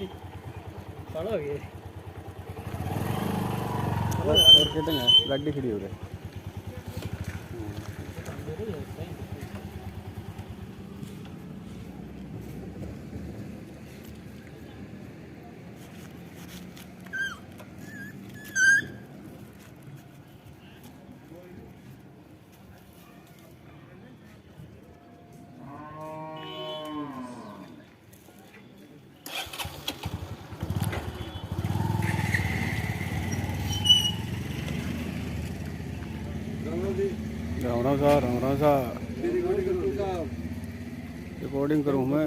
जी बड़ा हो गया और कितने गाड़ी खड़ी हो रही राम सा रिकॉर्डिंग करूँ मैं।